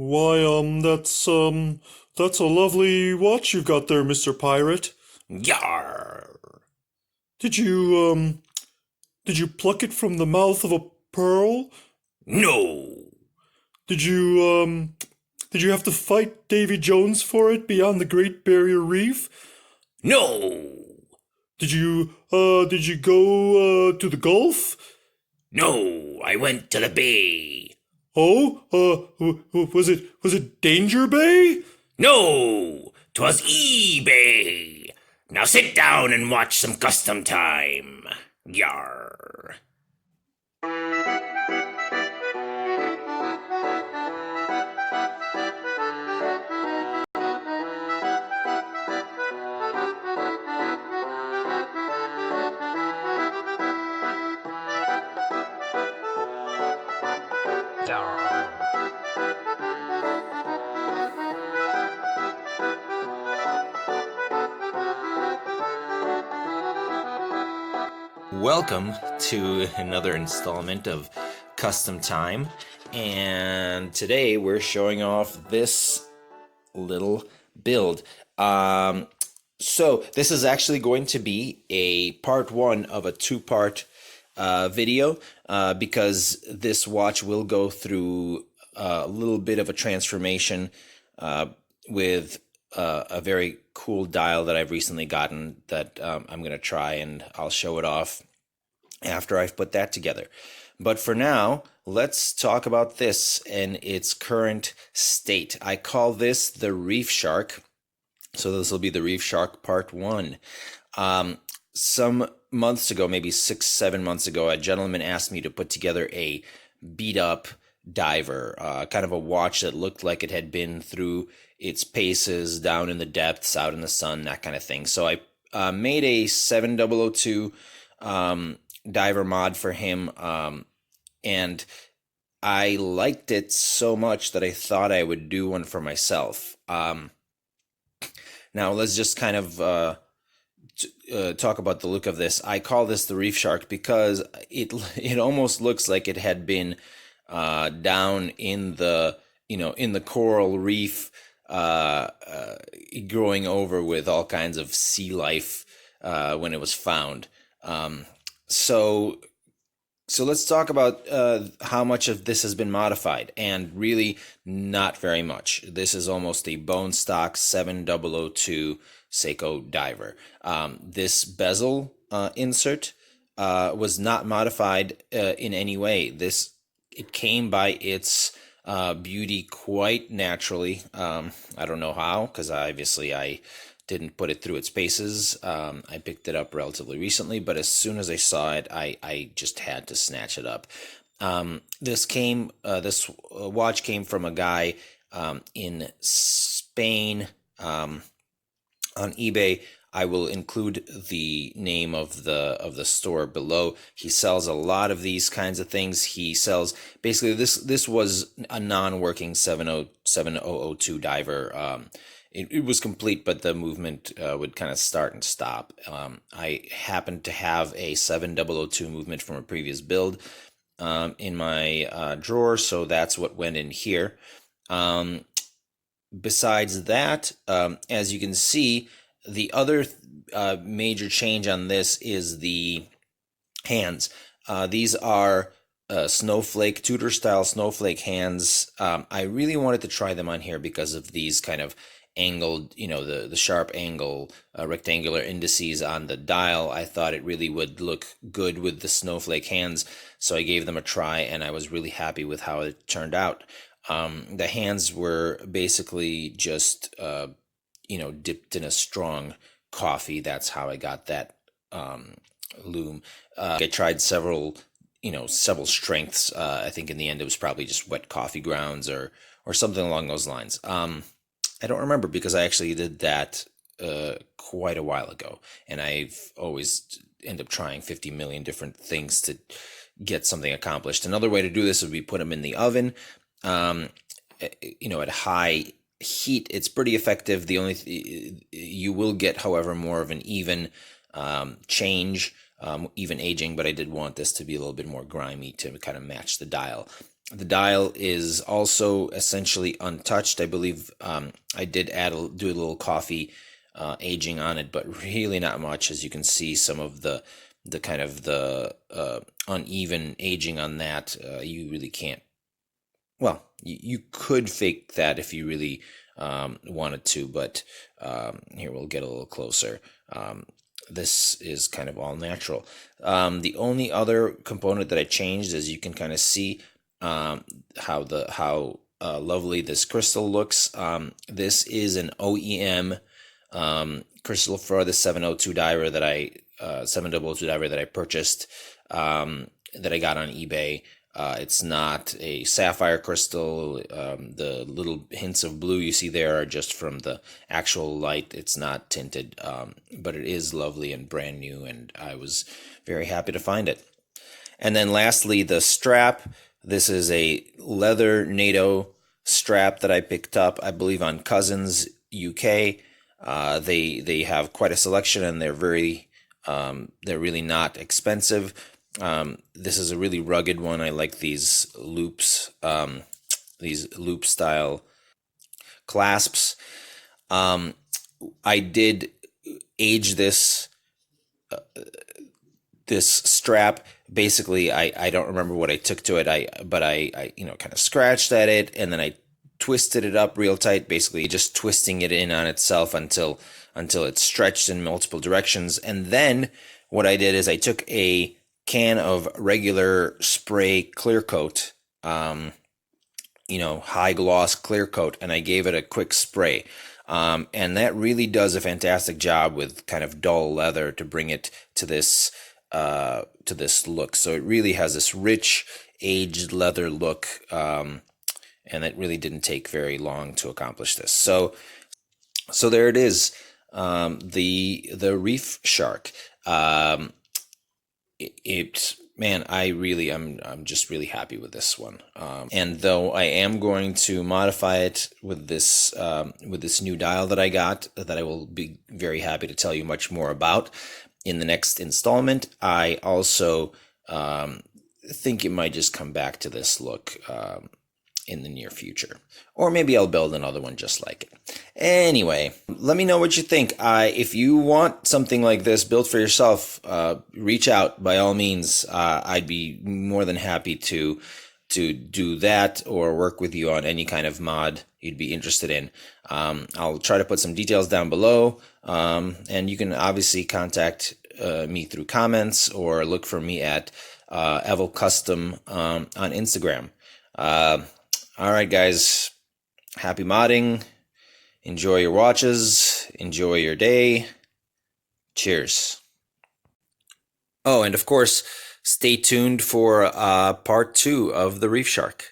Why, that's a lovely watch you've got there, Mr. Pirate. Yar! Did did you pluck it from the mouth of a pearl? No! Did did you have to fight Davy Jones for it beyond the Great Barrier Reef? No! Did you go, to the Gulf? No! I went to the bay! Oh, was it Danger Bay? No! 'Twas eBay! Now sit down and watch some custom time! Yar! Welcome to another installment of Custom Time, and today we're showing off this little build. So this is actually going to be a part one of a two-part video because this watch will go through a little bit of a transformation with a very cool dial that I've recently gotten that I'm going to try, and I'll show it off after I've put that together. But for now, let's talk about this in its current state. I call this the Reef Shark. So this will be the Reef Shark Part 1. Some months ago, maybe 6-7 months ago, a gentleman asked me to put together a beat-up diver, kind of a watch that looked like it had been through its paces, down in the depths, out in the sun, that kind of thing. So I made a 7002 diver mod for him, and I liked it so much that I thought I would do one for myself. Now let's just kind of talk about the look of this. I call this the Reef Shark because it almost looks like it had been down in the in the coral reef, growing over with all kinds of sea life when it was found. So let's talk about how much of this has been modified, and really not very much. This is almost a bone stock 7002 Seiko diver. This bezel insert was not modified in any way. It came by its beauty quite naturally. I don't know how, because obviously I didn't put it through its paces. I picked it up relatively recently, but as soon as I saw it, I just had to snatch it up. This watch came from a guy in Spain on eBay. I will include the name of the store below. He sells a lot of these kinds of things. He sells basically this was a non-working 7002 diver. It was complete, but the movement would kind of start and stop. I happened to have a 7002 movement from a previous build in my drawer, so that's what went in here. Besides that, as you can see, the other major change on this is the hands. These are Snowflake, Tudor style Snowflake hands. I really wanted to try them on here because of these kind of angled, the sharp angle, rectangular indices on the dial. I thought it really would look good with the Snowflake hands, so I gave them a try, and I was really happy with how it turned out. The hands were basically just dipped in a strong coffee. That's how I got that loom. I tried several strengths. I think in the end it was probably just wet coffee grounds or something along those lines. I don't remember because I actually did that quite a while ago, and I've always end up trying 50 million different things to get something accomplished. Another way to do this would be put them in the oven, at high heat. It's pretty effective. The only you will get, however, more of an even change, even aging, but I did want this to be a little bit more grimy to kind of match the dial. The dial is also essentially untouched. I believe I did do a little coffee aging on it, but really not much. As you can see, some of the kind of the uneven aging on that, you really can't. Well, you could fake that if you really wanted to, but here we'll get a little closer. This is kind of all natural. The only other component that I changed, as you can kind of see, how lovely this crystal looks. This is an OEM crystal for the 702 diver that I 702 diver that I purchased, that I got on eBay. It's not a sapphire crystal. The little hints of blue you see there are just from the actual light. It's not tinted, but it is lovely and brand new, and I was very happy to find it. And then lastly, the strap. This is a leather NATO strap that I picked up, I believe, on Cousins UK. They have quite a selection, and they're really not expensive. This is a really rugged one. I like these loops, these loop style clasps. I did age this strap. Basically, I don't remember what I took to it. But I kind of scratched at it, and then I twisted it up real tight, basically just twisting it in on itself until it's stretched in multiple directions. And then what I did is I took a can of regular spray clear coat, high gloss clear coat, and I gave it a quick spray. And that really does a fantastic job with kind of dull leather to bring it to this look. So it really has this rich aged leather look, and it really didn't take very long to accomplish this. So there it is, the Reef Shark. I'm just really happy with this one. And though I am going to modify it with this new dial that I got, that I will be very happy to tell you much more about in the next installment, I also think it might just come back to this look in the near future. Or maybe I'll build another one just like it. Anyway, let me know what you think. If you want something like this built for yourself, reach out by all means. I'd be more than happy to do that or work with you on any kind of mod you'd be interested in. I'll try to put some details down below, and you can obviously contact me through comments or look for me at Evel Custom on Instagram. All right, guys, happy modding. Enjoy your watches. Enjoy your day. Cheers. Oh, and of course, stay tuned for part 2 of the Reef Shark.